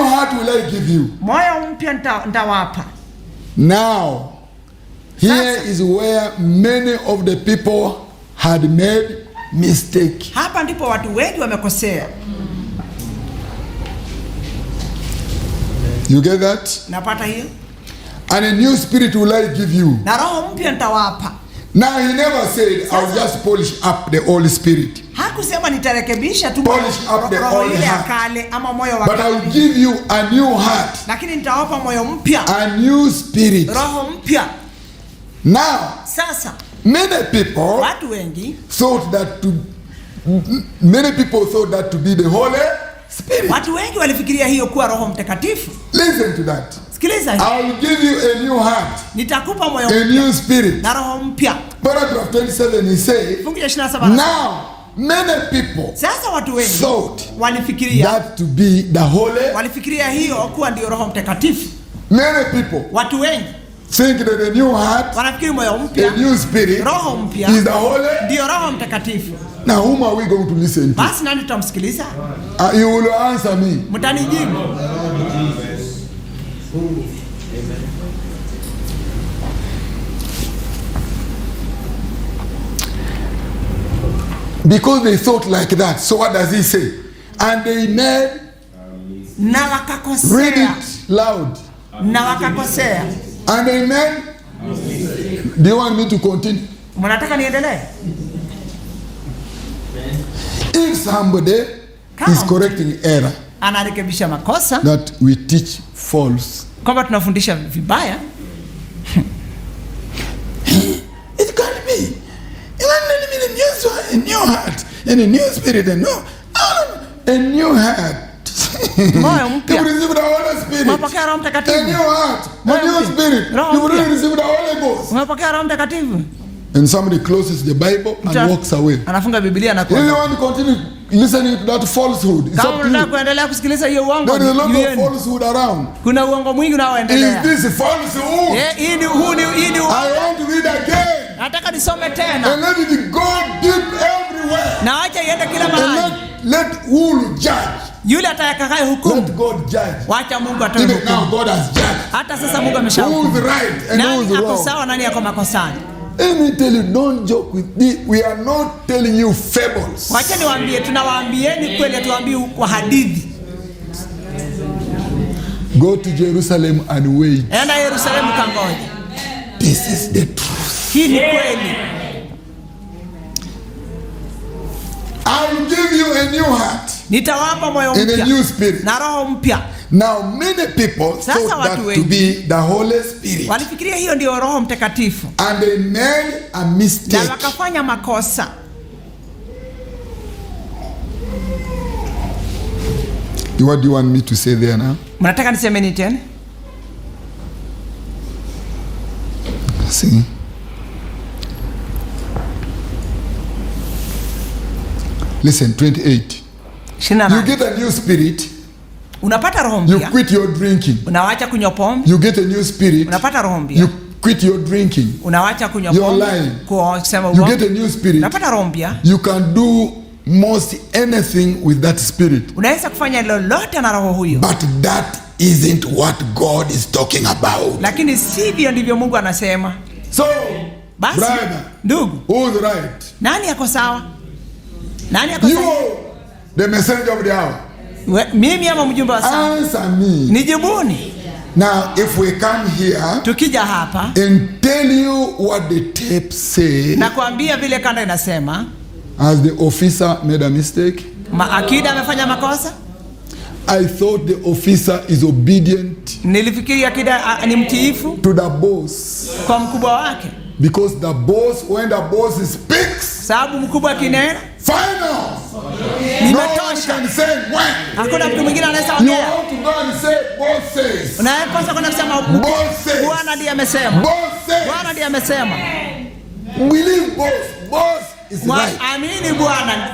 heart will I give you. Moyo mpya nitawapa. Now, here is where many of the people had made mistake. Hapa ndipo watu wengi wamekosea. You get that? Napata hiyo? And a new spirit will I give you. Na roho mpya nitawapa. Now he never said I'll just polish up the old spirit. Hakusema nitarekebisha tu polish up the old heart. Ama moyo wa but I'll give you a new heart. Lakini nitawapa moyo mpya. A new spirit. Roho mpya. Now, sasa many people watu wengi thought that to be the Holy Spirit. Watu wengi walifikiria hiyo kuwa Roho Mtakatifu. Listen to that. Sikiliza hii. I'll give you a new heart. Nitakupa moyo mpya. A new spirit. Na roho mpya. Paragraph 27 he said, now many people sasa watu wengi thought walifikiria that to be the Holy. Walifikiria hiyo kuwa ndio Roho Mtakatifu. Many people watu wengi think that a new heart, wanafikiri moyo mpya, a new spirit, roho mpya is the Holy, ndio Roho Mtakatifu. Now whom are we going to listen to? Basi nani tutamsikiliza? You will answer me. Mtanijibu. Because they thought like that. So what does he say? And they made. Na wakakosea. Read it loud. Na wakakosea. And they made. Do you want me to continue? Mnataka niendelee? If somebody is correcting error, anarekebisha makosa, that we teach false, kwamba tunafundisha vibaya, it can't be. A new heart and a new spirit and a new heart. Moyo mpya. You receive the Holy Spirit. Unapokea Roho Mtakatifu. A new heart, a new spirit. You will receive the Holy Ghost. Unapokea Roho Mtakatifu. And somebody closes the Bible and walks away. Anafunga Biblia na kwenda. You want to continue listening to that falsehood? It's up to you. Kama kuendelea kusikiliza hiyo uongo. There is a lot of falsehood around. Kuna uongo mwingi unaoendelea. Is this falsehood? Hii ni uongo. I want to read again. Nataka nisome tena. And let it go deep everywhere. Na acha iende kila mahali. Let who will judge. Yule atakaye hukumu. Let God judge. Wacha Mungu atoe hukumu. Even now God has judged. Hata sasa Mungu ameshahukumu. Who is right and who is wrong? Nani ako sawa, nani ako makosani? Let me tell you, don't joke with me. We are not telling you fables. Wacha niwaambie, tunawaambieni kweli, tuwaambii kwa hadithi. Go to Jerusalem and wait. Enda Yerusalemu kangoje. This is the truth. Hii ni kweli. I will give you a new heart. Nitawapa moyo mpya. And a new spirit. Na roho mpya. Now many people thought that to be the Holy Spirit. Walifikiria hiyo ndio Roho Mtakatifu. And they made a mistake. Na wakafanya makosa. What do you want me to say there now? Mnataka niseme nini tena? See. Listen, 28. You get a new spirit. Unapata roho mpya. You quit your drinking. Unaacha kunywa pombe. You get a new spirit. Unapata roho mpya. You quit your drinking. Unaacha kunywa pombe. You're lying. Kusema uongo. You get a new spirit. Unapata roho mpya. You can do most anything with that spirit. Unaweza kufanya lolote na roho huyo. But that isn't what God is talking about. Lakini sivyo ndivyo Mungu anasema. So, basi, brother, ndugu, who's right? Nani yako sawa? Nani yako sawa? You, the messenger of the hour. Mimi ama mjumbe wa saa? Answer me. Nijibuni. Now, if we come here, tukija hapa and tell you what the tape say, na kuambia vile kanda inasema, has the officer made a mistake? Akida amefanya makosa? I thought the officer is obedient. Nilifikiri Akida ni mtiifu to the boss. Kwa mkubwa wake. Because the boss, when the boss speaks, sababu mkubwa kinena, final. Nimetosha. No one can say when. Hakuna mtu mwingine anaweza ongea. You want to go and say boss says. Unapaswa kwenda kusema boss says. Bwana ndiye amesema. Boss says. Bwana ndiye amesema. Believe boss. Boss is right. Amini Bwana.